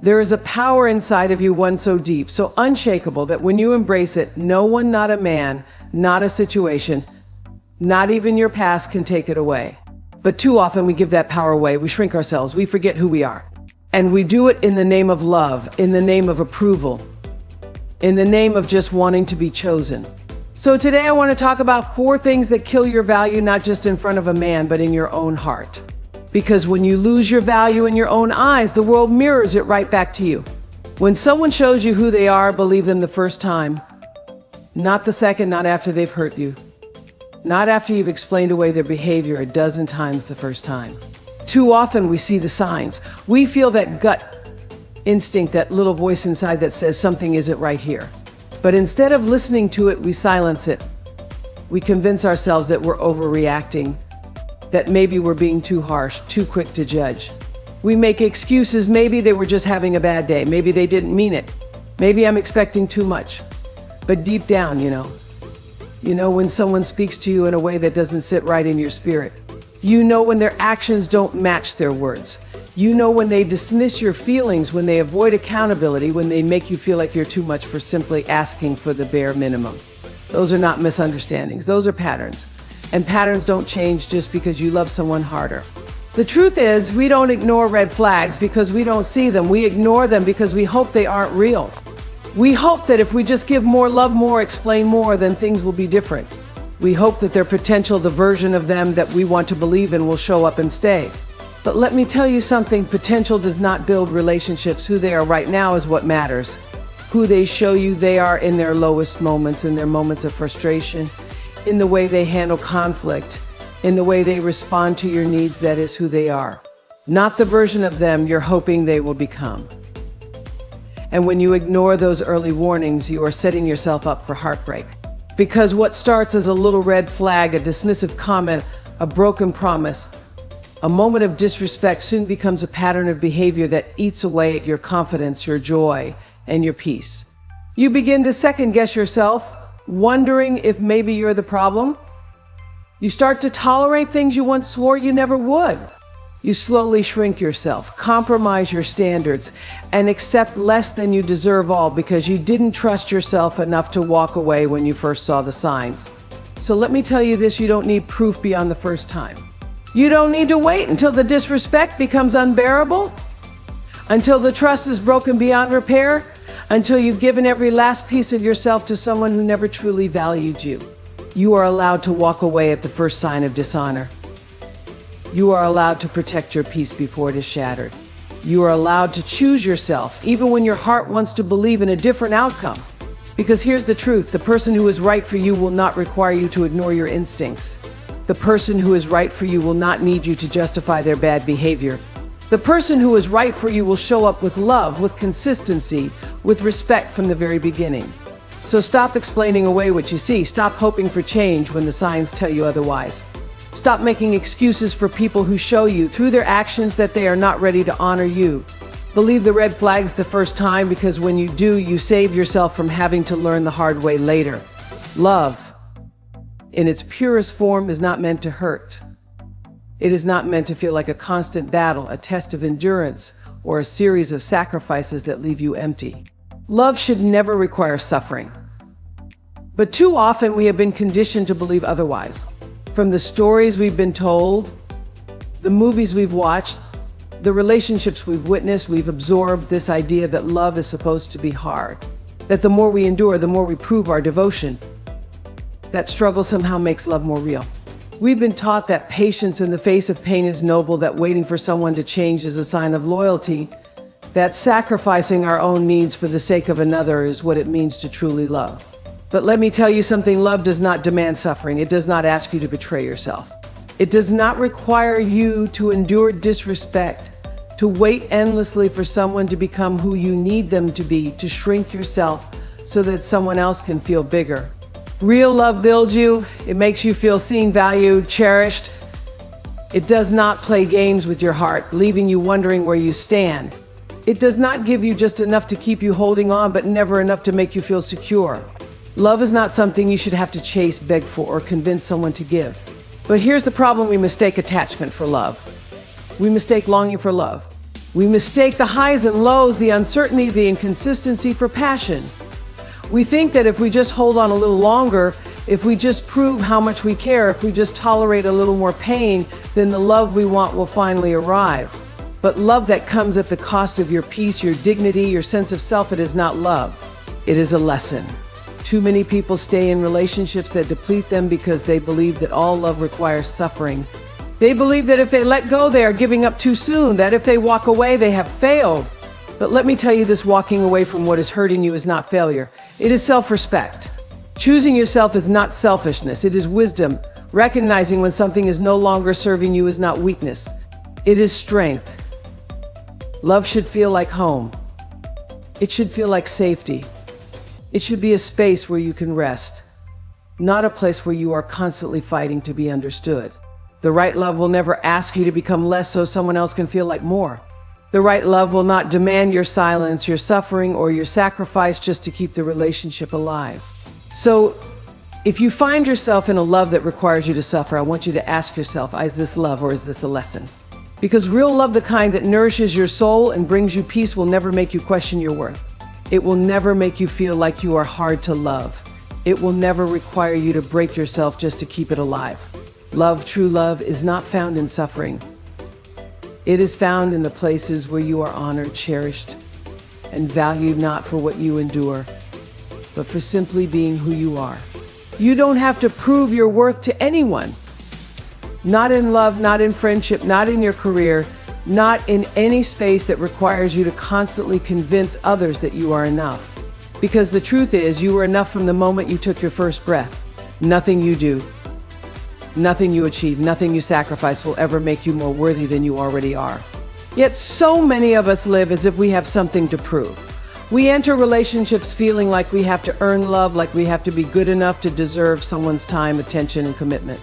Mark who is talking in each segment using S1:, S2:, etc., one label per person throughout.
S1: There is a power inside of you, one so deep, so unshakable, that when you embrace it, no one, not a man, not a situation, not even your past can take it away. But too often we give that power away. We shrink ourselves. We forget who we are. And we do it in the name of love, in the name of approval, in the name of just wanting to be chosen. So today I want to talk about 4 things that kill your value, not just in front of a man, but in your own heart. Because when you lose your value in your own eyes, the world mirrors it right back to you. When someone shows you who they are, believe them the first time, not the second, not after they've hurt you, not after you've explained away their behavior a dozen times the first time. Too often we see the signs. We feel that gut instinct, that little voice inside that says something isn't right here. But instead of listening to it, we silence it. We convince ourselves that we're overreacting, that maybe we're being too harsh, too quick to judge. We make excuses. Maybe they were just having a bad day. Maybe they didn't mean it. Maybe I'm expecting too much. But deep down, you know when someone speaks to you in a way that doesn't sit right in your spirit. You know when their actions don't match their words. You know when they dismiss your feelings, when they avoid accountability, when they make you feel like you're too much for simply asking for the bare minimum. Those are not misunderstandings. Those are patterns. And patterns don't change just because you love someone harder. The truth is, we don't ignore red flags because we don't see them. We ignore them because we hope they aren't real. We hope that if we just give more, love more, explain more, then things will be different. We hope that their potential, the version of them that we want to believe in, will show up and stay. But let me tell you something, potential does not build relationships. Who they are right now is what matters. Who they show you they are in their lowest moments, in their moments of frustration, in the way they handle conflict, in the way they respond to your needs, that is who they are. Not the version of them you're hoping they will become. And when you ignore those early warnings, you are setting yourself up for heartbreak. Because what starts as a little red flag, a dismissive comment, a broken promise, a moment of disrespect soon becomes a pattern of behavior that eats away at your confidence, your joy, and your peace. You begin to second guess yourself, wondering if maybe you're the problem. You start to tolerate things you once swore you never would. You slowly shrink yourself, compromise your standards, and accept less than you deserve, all because you didn't trust yourself enough to walk away when you first saw the signs. So let me tell you this, you don't need proof beyond the first time. You don't need to wait until the disrespect becomes unbearable, until the trust is broken beyond repair, until you've given every last piece of yourself to someone who never truly valued you. You are allowed to walk away at the first sign of dishonor. You are allowed to protect your peace before it is shattered. You are allowed to choose yourself, even when your heart wants to believe in a different outcome. Because here's the truth, the person who is right for you will not require you to ignore your instincts. The person who is right for you will not need you to justify their bad behavior. The person who is right for you will show up with love, with consistency, with respect from the very beginning. So stop explaining away what you see. Stop hoping for change when the signs tell you otherwise. Stop making excuses for people who show you through their actions that they are not ready to honor you. Believe the red flags the first time, because when you do, you save yourself from having to learn the hard way later. Love, in its purest form, is not meant to hurt. It is not meant to feel like a constant battle, a test of endurance, or a series of sacrifices that leave you empty. Love should never require suffering. But too often we have been conditioned to believe otherwise. From the stories we've been told, the movies we've watched, the relationships we've witnessed, we've absorbed this idea that love is supposed to be hard. That the more we endure, the more we prove our devotion. That struggle somehow makes love more real. We've been taught that patience in the face of pain is noble, that waiting for someone to change is a sign of loyalty, that sacrificing our own needs for the sake of another is what it means to truly love. But let me tell you something, love does not demand suffering. It does not ask you to betray yourself. It does not require you to endure disrespect, to wait endlessly for someone to become who you need them to be, to shrink yourself so that someone else can feel bigger. Real love builds you. It makes you feel seen, valued, cherished. It does not play games with your heart, leaving you wondering where you stand. It does not give you just enough to keep you holding on, but never enough to make you feel secure. Love is not something you should have to chase, beg for, or convince someone to give. But here's the problem, we mistake attachment for love. We mistake longing for love. We mistake the highs and lows, the uncertainty, the inconsistency for passion. We think that if we just hold on a little longer, if we just prove how much we care, if we just tolerate a little more pain, then the love we want will finally arrive. But love that comes at the cost of your peace, your dignity, your sense of self, it is not love. It is a lesson. Too many people stay in relationships that deplete them because they believe that all love requires suffering. They believe that if they let go, they are giving up too soon, that if they walk away, they have failed. But let me tell you this, walking away from what is hurting you is not failure. It is self-respect. Choosing yourself is not selfishness. It is wisdom. Recognizing when something is no longer serving you is not weakness. It is strength. Love should feel like home. It should feel like safety. It should be a space where you can rest, not a place where you are constantly fighting to be understood. The right love will never ask you to become less so someone else can feel like more. The right love will not demand your silence, your suffering, or your sacrifice just to keep the relationship alive. So, if you find yourself in a love that requires you to suffer, I want you to ask yourself, is this love or is this a lesson? Because real love, the kind that nourishes your soul and brings you peace, will never make you question your worth. It will never make you feel like you are hard to love. It will never require you to break yourself just to keep it alive. Love, true love, is not found in suffering. It is found in the places where you are honored, cherished, and valued not for what you endure, but for simply being who you are. You don't have to prove your worth to anyone. Not in love, not in friendship, not in your career, not in any space that requires you to constantly convince others that you are enough. Because the truth is, you were enough from the moment you took your first breath. Nothing you do, nothing you achieve, nothing you sacrifice will ever make you more worthy than you already are. Yet so many of us live as if we have something to prove. We enter relationships feeling like we have to earn love, like we have to be good enough to deserve someone's time, attention, and commitment.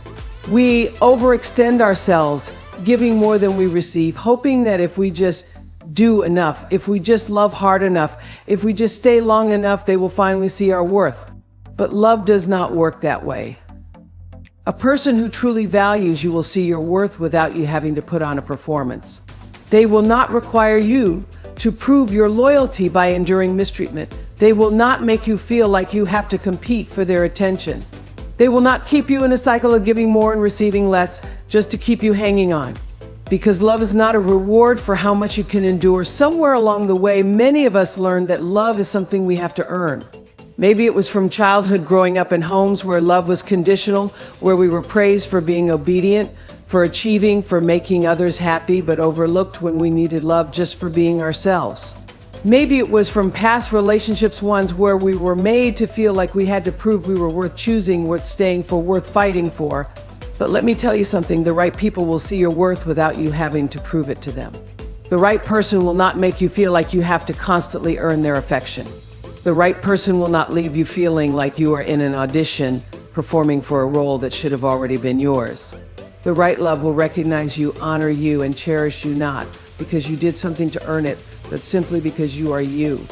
S1: We overextend ourselves, giving more than we receive, hoping that if we just do enough, if we just love hard enough, if we just stay long enough, they will finally see our worth. But love does not work that way. A person who truly values you will see your worth without you having to put on a performance. They will not require you to prove your loyalty by enduring mistreatment. They will not make you feel like you have to compete for their attention. They will not keep you in a cycle of giving more and receiving less just to keep you hanging on. Because love is not a reward for how much you can endure. Somewhere along the way, many of us learned that love is something we have to earn. Maybe it was from childhood, growing up in homes where love was conditional, where we were praised for being obedient, for achieving, for making others happy, but overlooked when we needed love just for being ourselves. Maybe it was from past relationships, ones where we were made to feel like we had to prove we were worth choosing, worth staying for, worth fighting for. But let me tell you something, the right people will see your worth without you having to prove it to them. The right person will not make you feel like you have to constantly earn their affection. The right person will not leave you feeling like you are in an audition, performing for a role that should have already been yours. The right love will recognize you, honor you, and cherish you not because you did something to earn it, but simply because you are you.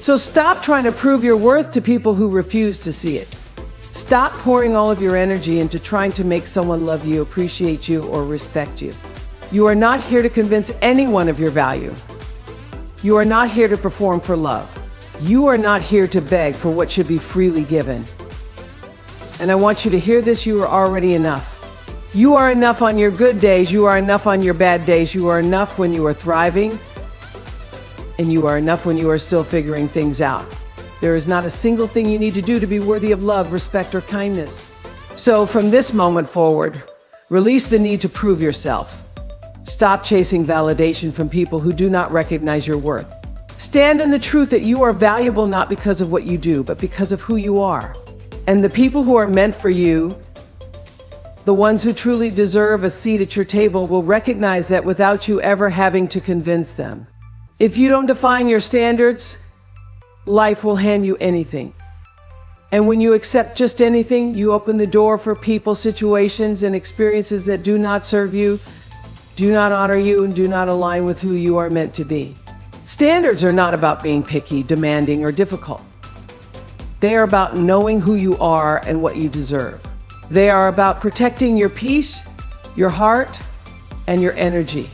S1: So stop trying to prove your worth to people who refuse to see it. Stop pouring all of your energy into trying to make someone love you, appreciate you, or respect you. You are not here to convince anyone of your value. You are not here to perform for love. You are not here to beg for what should be freely given. And I want you to hear this, you are already enough. You are enough on your good days, you are enough on your bad days, you are enough when you are thriving, and you are enough when you are still figuring things out. There is not a single thing you need to do to be worthy of love, respect, or kindness. So from this moment forward, release the need to prove yourself. Stop chasing validation from people who do not recognize your worth. Stand in the truth that you are valuable not because of what you do, but because of who you are. And the people who are meant for you, the ones who truly deserve a seat at your table, will recognize that without you ever having to convince them. If you don't define your standards, life will hand you anything. And when you accept just anything, you open the door for people, situations, and experiences that do not serve you, do not honor you, and do not align with who you are meant to be. Standards are not about being picky, demanding, or difficult. They are about knowing who you are and what you deserve. They are about protecting your peace, your heart, and your energy.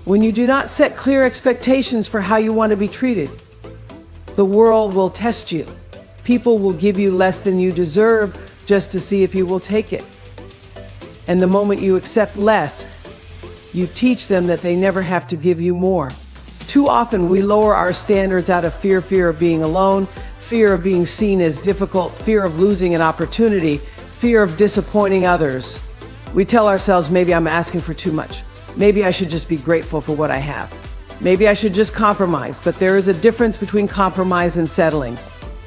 S1: When you do not set clear expectations for how you want to be treated, the world will test you. People will give you less than you deserve just to see if you will take it. And the moment you accept less, you teach them that they never have to give you more. Too often we lower our standards out of fear of being alone, fear of being seen as difficult, fear of losing an opportunity, fear of disappointing others. We tell ourselves, maybe I'm asking for too much. Maybe I should just be grateful for what I have. Maybe I should just compromise, but there is a difference between compromise and settling.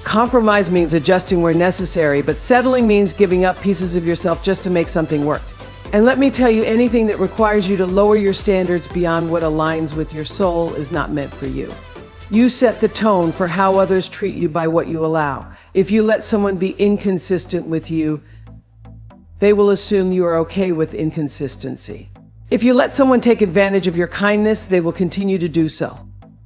S1: Compromise means adjusting where necessary, but settling means giving up pieces of yourself just to make something work. And let me tell you, anything that requires you to lower your standards beyond what aligns with your soul is not meant for you. You set the tone for how others treat you by what you allow. If you let someone be inconsistent with you, they will assume you are okay with inconsistency. If you let someone take advantage of your kindness, they will continue to do so.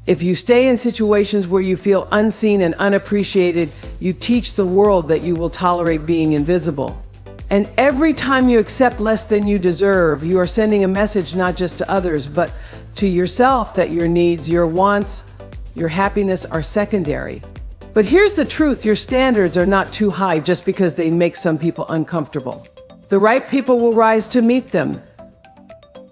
S1: If you stay in situations where you feel unseen and unappreciated, you teach the world that you will tolerate being invisible. And every time you accept less than you deserve, you are sending a message not just to others, but to yourself that your needs, your wants, your happiness are secondary. But here's the truth, your standards are not too high just because they make some people uncomfortable. The right people will rise to meet them.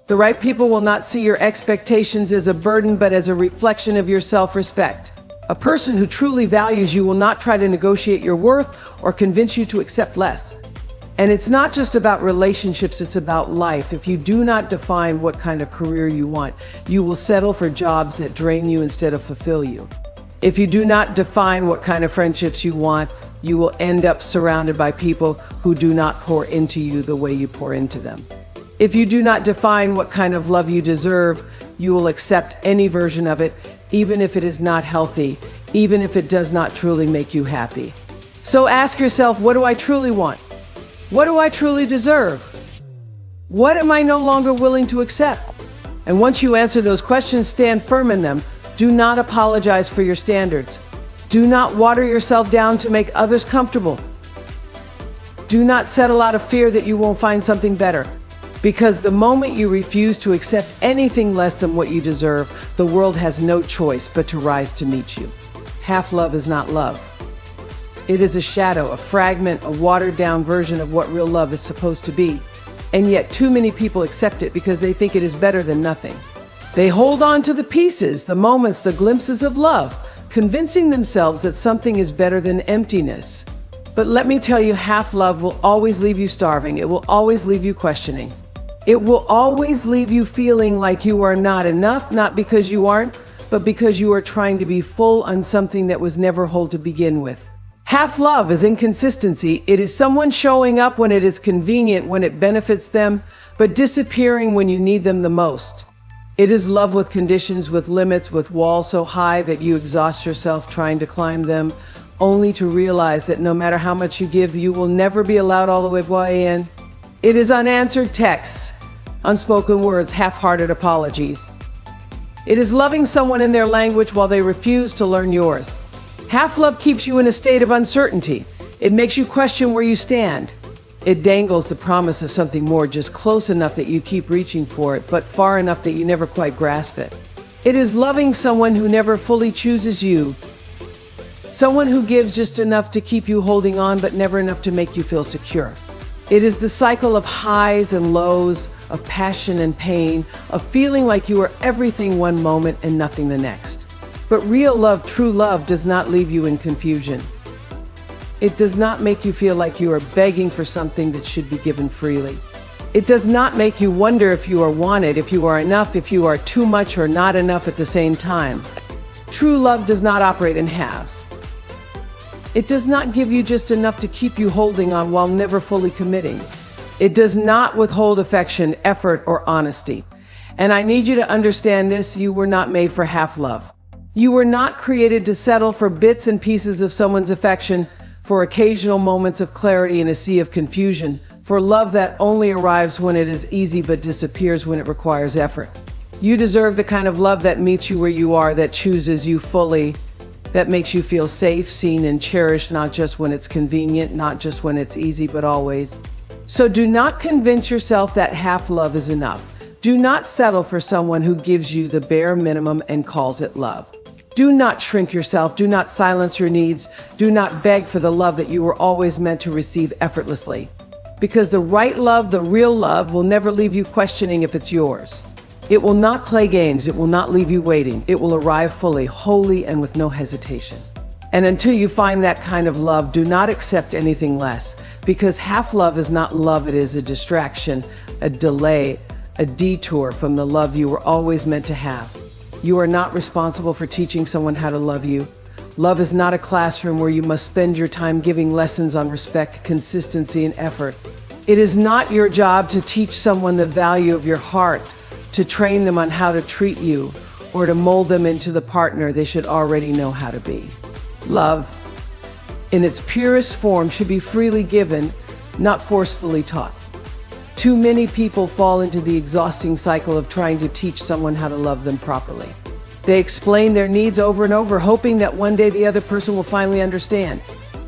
S1: The right people will not see your expectations as a burden, but as a reflection of your self-respect. A person who truly values you will not try to negotiate your worth or convince you to accept less. And it's not just about relationships, it's about life. If you do not define what kind of career you want, you will settle for jobs that drain you instead of fulfill you. If you do not define what kind of friendships you want, you will end up surrounded by people who do not pour into you the way you pour into them. If you do not define what kind of love you deserve, you will accept any version of it, even if it is not healthy, even if it does not truly make you happy. So ask yourself, what do I truly want? What do I truly deserve? What am I no longer willing to accept? And once you answer those questions, stand firm in them. Do not apologize for your standards. Do not water yourself down to make others comfortable. Do not settle out of fear that you won't find something better. Because the moment you refuse to accept anything less than what you deserve, the world has no choice but to rise to meet you. Half love is not love. It is a shadow, a fragment, a watered-down version of what real love is supposed to be. And yet too many people accept it because they think it is better than nothing. They hold on to the pieces, the moments, the glimpses of love, convincing themselves that something is better than emptiness. But let me tell you, half love will always leave you starving. It will always leave you questioning. It will always leave you feeling like you are not enough, not because you aren't, but because you are trying to be full on something that was never whole to begin with. Half love is inconsistency. It is someone showing up when it is convenient, when it benefits them, but disappearing when you need them the most. It is love with conditions, with limits, with walls so high that you exhaust yourself trying to climb them, only to realize that no matter how much you give, you will never be allowed all the way in. It is unanswered texts, unspoken words, half-hearted apologies. It is loving someone in their language while they refuse to learn yours. Half love keeps you in a state of uncertainty. It makes you question where you stand. It dangles the promise of something more, just close enough that you keep reaching for it, but far enough that you never quite grasp it. It is loving someone who never fully chooses you. Someone who gives just enough to keep you holding on, but never enough to make you feel secure. It is the cycle of highs and lows, of passion and pain, of feeling like you are everything one moment and nothing the next. But real love, true love, does not leave you in confusion. It does not make you feel like you are begging for something that should be given freely. It does not make you wonder if you are wanted, if you are enough, if you are too much or not enough at the same time. True love does not operate in halves. It does not give you just enough to keep you holding on while never fully committing. It does not withhold affection, effort, or honesty. And I need you to understand this: you were not made for half love. You were not created to settle for bits and pieces of someone's affection, for occasional moments of clarity in a sea of confusion, for love that only arrives when it is easy but disappears when it requires effort. You deserve the kind of love that meets you where you are, that chooses you fully, that makes you feel safe, seen, and cherished, not just when it's convenient, not just when it's easy, but always. So do not convince yourself that half love is enough. Do not settle for someone who gives you the bare minimum and calls it love. Do not shrink yourself. Do not silence your needs. Do not beg for the love that you were always meant to receive effortlessly. Because the right love, the real love, will never leave you questioning if it's yours. It will not play games. It will not leave you waiting. It will arrive fully, wholly, and with no hesitation. And until you find that kind of love, do not accept anything less. Because half love is not love. It is a distraction, a delay, a detour from the love you were always meant to have. You are not responsible for teaching someone how to love you. Love is not a classroom where you must spend your time giving lessons on respect, consistency, and effort. It is not your job to teach someone the value of your heart, to train them on how to treat you, or to mold them into the partner they should already know how to be. Love, in its purest form, should be freely given, not forcefully taught. Too many people fall into the exhausting cycle of trying to teach someone how to love them properly. They explain their needs over and over, hoping that one day the other person will finally understand.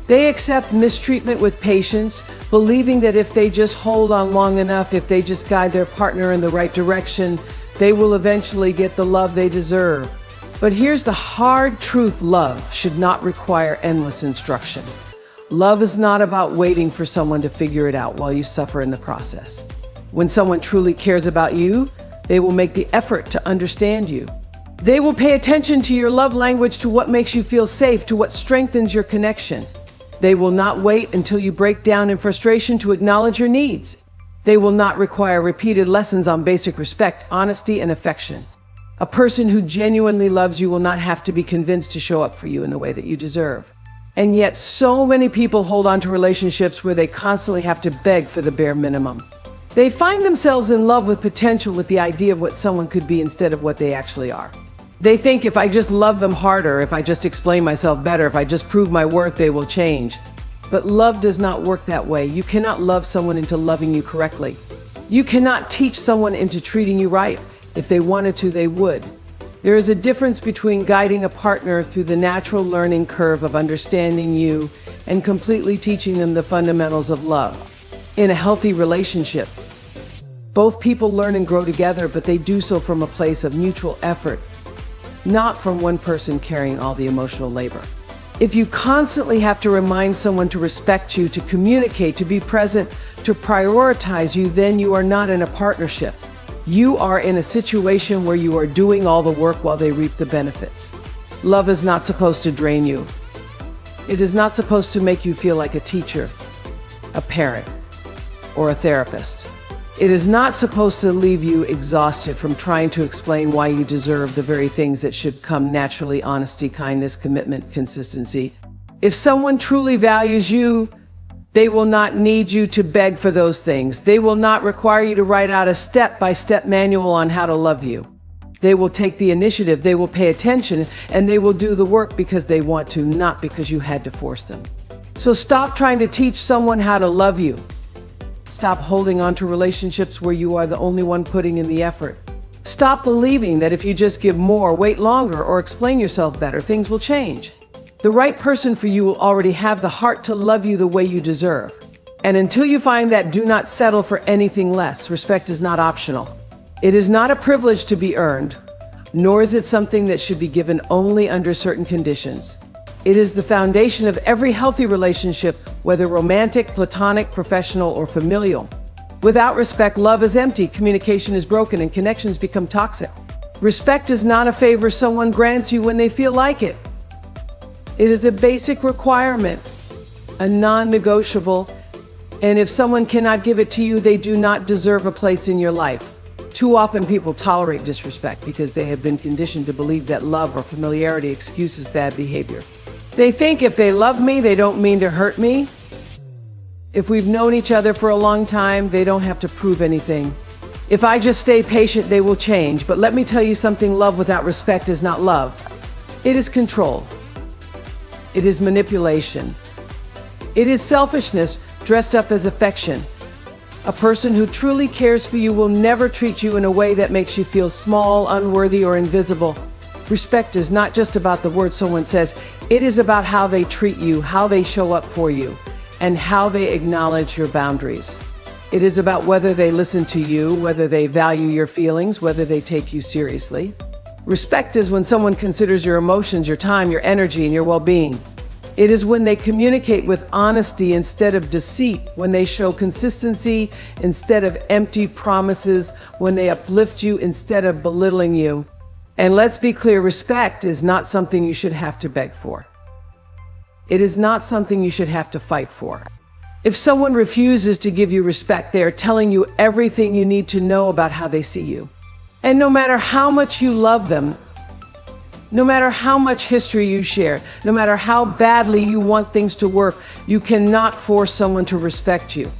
S1: They accept mistreatment with patience, believing that if they just hold on long enough, if they just guide their partner in the right direction, they will eventually get the love they deserve. But here's the hard truth: love should not require endless instruction. Love is not about waiting for someone to figure it out while you suffer in the process. When someone truly cares about you, they will make the effort to understand you. They will pay attention to your love language, to what makes you feel safe, to what strengthens your connection. They will not wait until you break down in frustration to acknowledge your needs. They will not require repeated lessons on basic respect, honesty, and affection. A person who genuinely loves you will not have to be convinced to show up for you in the way that you deserve. And yet so many people hold on to relationships where they constantly have to beg for the bare minimum. They find themselves in love with potential, with the idea of what someone could be instead of what they actually are. They think, if I just love them harder, if I just explain myself better, if I just prove my worth, they will change. But love does not work that way. You cannot love someone into loving you correctly. You cannot teach someone into treating you right. If they wanted to, they would. There is a difference between guiding a partner through the natural learning curve of understanding you and completely teaching them the fundamentals of love. In a healthy relationship, both people learn and grow together, but they do so from a place of mutual effort, not from one person carrying all the emotional labor. If you constantly have to remind someone to respect you, to communicate, to be present, to prioritize you, then you are not in a partnership. You are in a situation where you are doing all the work while they reap the benefits. Love is not supposed to drain you. It is not supposed to make you feel like a teacher, a parent, or a therapist. It is not supposed to leave you exhausted from trying to explain why you deserve the very things that should come naturally: honesty, kindness, commitment, consistency. If someone truly values you, they will not need you to beg for those things. They will not require you to write out a step-by-step manual on how to love you. They will take the initiative, they will pay attention, and they will do the work because they want to, not because you had to force them. So stop trying to teach someone how to love you. Stop holding on to relationships where you are the only one putting in the effort. Stop believing that if you just give more, wait longer, or explain yourself better, things will change. The right person for you will already have the heart to love you the way you deserve. And until you find that, do not settle for anything less. Respect is not optional. It is not a privilege to be earned, nor is it something that should be given only under certain conditions. It is the foundation of every healthy relationship, whether romantic, platonic, professional, or familial. Without respect, love is empty, communication is broken, and connections become toxic. Respect is not a favor someone grants you when they feel like it. It is a basic requirement, a non-negotiable, and if someone cannot give it to you, they do not deserve a place in your life. Too often people tolerate disrespect because they have been conditioned to believe that love or familiarity excuses bad behavior. They think if they love me, they don't mean to hurt me. If we've known each other for a long time, they don't have to prove anything. If I just stay patient, they will change. But let me tell you something: love without respect is not love. It is control. It is manipulation. It is selfishness dressed up as affection. A person who truly cares for you will never treat you in a way that makes you feel small, unworthy, or invisible. Respect is not just about the words someone says. It is about how they treat you, how they show up for you, and how they acknowledge your boundaries. It is about whether they listen to you, whether they value your feelings, whether they take you seriously. Respect is when someone considers your emotions, your time, your energy, and your well-being. It is when they communicate with honesty instead of deceit, when they show consistency instead of empty promises, when they uplift you instead of belittling you. And let's be clear, respect is not something you should have to beg for. It is not something you should have to fight for. If someone refuses to give you respect, they are telling you everything you need to know about how they see you. And no matter how much you love them, no matter how much history you share, no matter how badly you want things to work, you cannot force someone to respect you.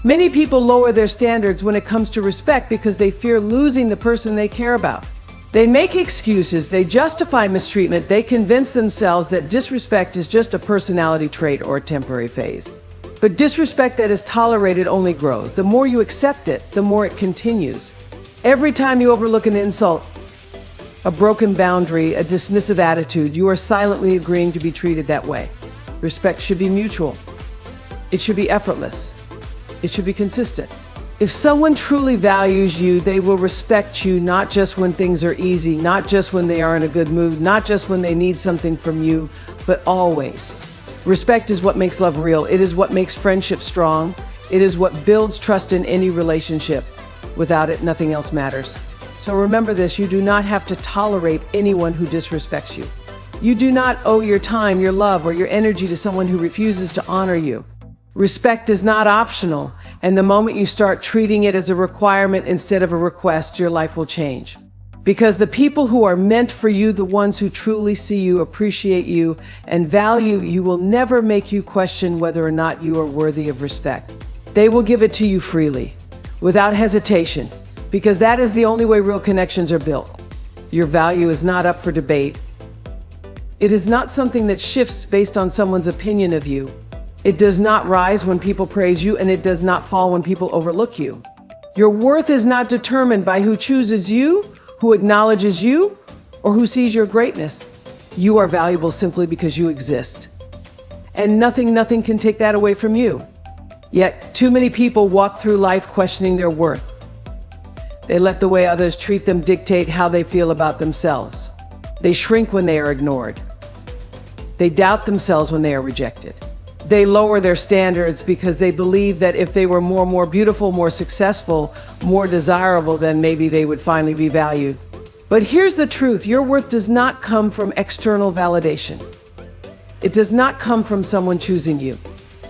S1: Many people lower their standards when it comes to respect because they fear losing the person they care about. They make excuses, they justify mistreatment, they convince themselves that disrespect is just a personality trait or a temporary phase. But disrespect that is tolerated only grows. The more you accept it, the more it continues. Every time you overlook an insult, a broken boundary, a dismissive attitude, you are silently agreeing to be treated that way. Respect should be mutual. It should be effortless. It should be consistent. If someone truly values you, they will respect you not just when things are easy, not just when they are in a good mood, not just when they need something from you, but always. Respect is what makes love real. It is what makes friendship strong. It is what builds trust in any relationship. Without it, nothing else matters. So remember this, you do not have to tolerate anyone who disrespects you. You do not owe your time, your love, or your energy to someone who refuses to honor you. Respect is not optional, and the moment you start treating it as a requirement instead of a request, your life will change. Because the people who are meant for you, the ones who truly see you, appreciate you, and value you, will never make you question whether or not you are worthy of respect. They will give it to you freely, without hesitation, because that is the only way real connections are built. Your value is not up for debate. It is not something that shifts based on someone's opinion of you. It does not rise when people praise you, and it does not fall when people overlook you. Your worth is not determined by who chooses you, who acknowledges you, or who sees your greatness. You are valuable simply because you exist. And nothing can take that away from you. Yet, too many people walk through life questioning their worth. They let the way others treat them dictate how they feel about themselves. They shrink when they are ignored. They doubt themselves when they are rejected. They lower their standards because they believe that if they were more beautiful, more successful, more desirable, then maybe they would finally be valued. But here's the truth, your worth does not come from external validation. It does not come from someone choosing you.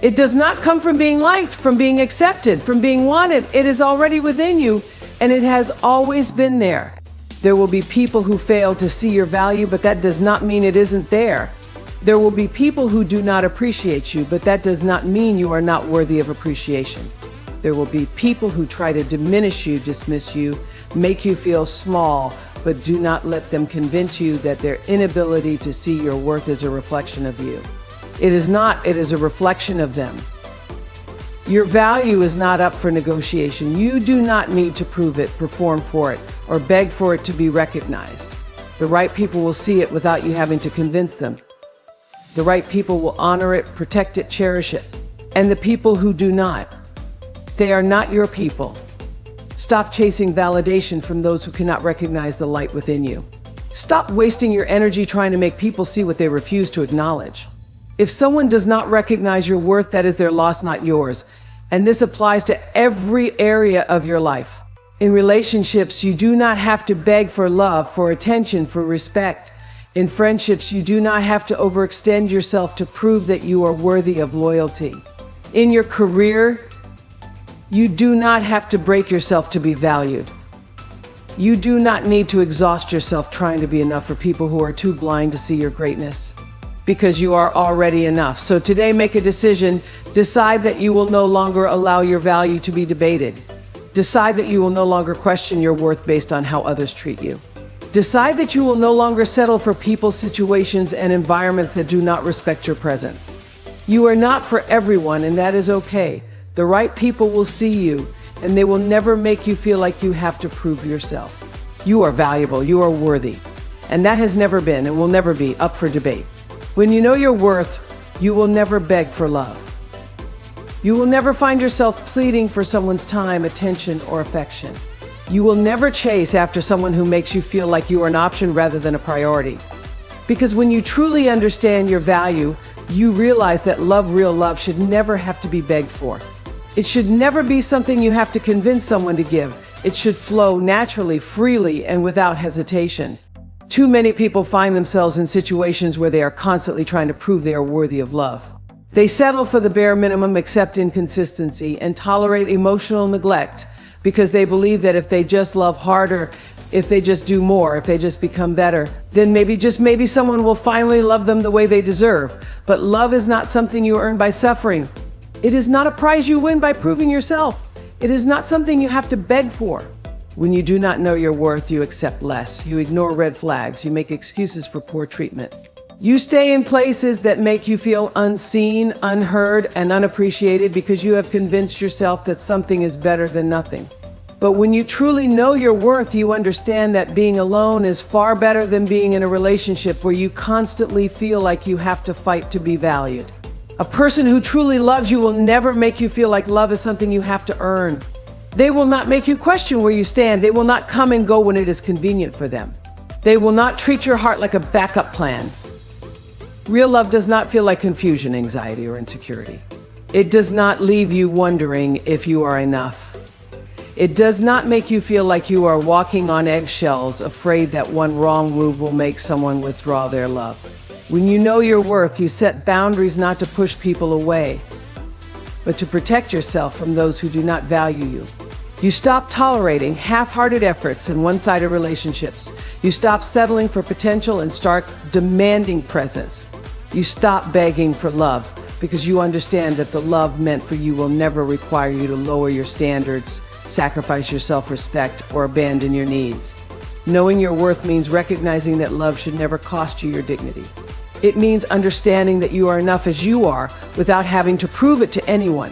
S1: It does not come from being liked, from being accepted, from being wanted. It is already within you, and it has always been there. There will be people who fail to see your value, but that does not mean it isn't there. There will be people who do not appreciate you, but that does not mean you are not worthy of appreciation. There will be people who try to diminish you, dismiss you, make you feel small, but do not let them convince you that their inability to see your worth is a reflection of you. It is not, it is a reflection of them. Your value is not up for negotiation. You do not need to prove it, perform for it, or beg for it to be recognized. The right people will see it without you having to convince them. The right people will honor it, protect it, cherish it. And the people who do not, they are not your people. Stop chasing validation from those who cannot recognize the light within you. Stop wasting your energy trying to make people see what they refuse to acknowledge. If someone does not recognize your worth, that is their loss, not yours. And this applies to every area of your life. In relationships, you do not have to beg for love, for attention, for respect. In friendships, you do not have to overextend yourself to prove that you are worthy of loyalty. In your career, you do not have to break yourself to be valued. You do not need to exhaust yourself trying to be enough for people who are too blind to see your greatness, because you are already enough. So today, make a decision. Decide that you will no longer allow your value to be debated. Decide that you will no longer question your worth based on how others treat you. Decide that you will no longer settle for people, situations, and environments that do not respect your presence. You are not for everyone, and that is okay. The right people will see you, and they will never make you feel like you have to prove yourself. You are valuable, you are worthy, and that has never been and will never be up for debate. When you know your worth, you will never beg for love. You will never find yourself pleading for someone's time, attention, or affection. You will never chase after someone who makes you feel like you are an option rather than a priority. Because when you truly understand your value, you realize that real love, should never have to be begged for. It should never be something you have to convince someone to give. It should flow naturally, freely, and without hesitation. Too many people find themselves in situations where they are constantly trying to prove they are worthy of love. They settle for the bare minimum, accept inconsistency, and tolerate emotional neglect because they believe that if they just love harder, if they just do more, if they just become better, then maybe someone will finally love them the way they deserve. But love is not something you earn by suffering. It is not a prize you win by proving yourself. It is not something you have to beg for. When you do not know your worth, you accept less. You ignore red flags. You make excuses for poor treatment. You stay in places that make you feel unseen, unheard, and unappreciated because you have convinced yourself that something is better than nothing. But when you truly know your worth, you understand that being alone is far better than being in a relationship where you constantly feel like you have to fight to be valued. A person who truly loves you will never make you feel like love is something you have to earn. They will not make you question where you stand. They will not come and go when it is convenient for them. They will not treat your heart like a backup plan. Real love does not feel like confusion, anxiety, or insecurity. It does not leave you wondering if you are enough. It does not make you feel like you are walking on eggshells, afraid that one wrong move will make someone withdraw their love. When you know your worth, you set boundaries not to push people away, but to protect yourself from those who do not value you. You stop tolerating half-hearted efforts and one-sided relationships. You stop settling for potential and start demanding presence. You stop begging for love because you understand that the love meant for you will never require you to lower your standards, sacrifice your self-respect, or abandon your needs. Knowing your worth means recognizing that love should never cost you your dignity. It means understanding that you are enough as you are without having to prove it to anyone.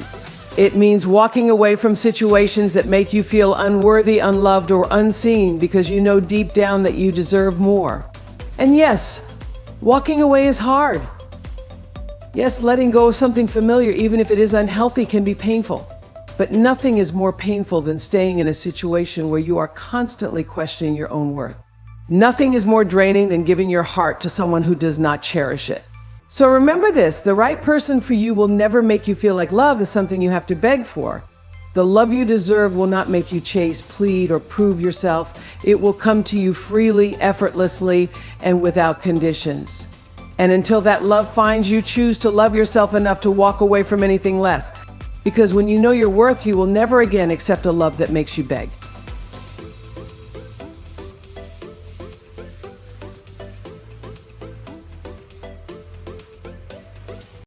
S1: It means walking away from situations that make you feel unworthy, unloved, or unseen because you know deep down that you deserve more. And yes, walking away is hard. Yes, letting go of something familiar, even if it is unhealthy, can be painful. But nothing is more painful than staying in a situation where you are constantly questioning your own worth. Nothing is more draining than giving your heart to someone who does not cherish it. So remember this, the right person for you will never make you feel like love is something you have to beg for. The love you deserve will not make you chase, plead, or prove yourself. It will come to you freely, effortlessly, and without conditions. And until that love finds you, choose to love yourself enough to walk away from anything less. Because when you know your worth, you will never again accept a love that makes you beg.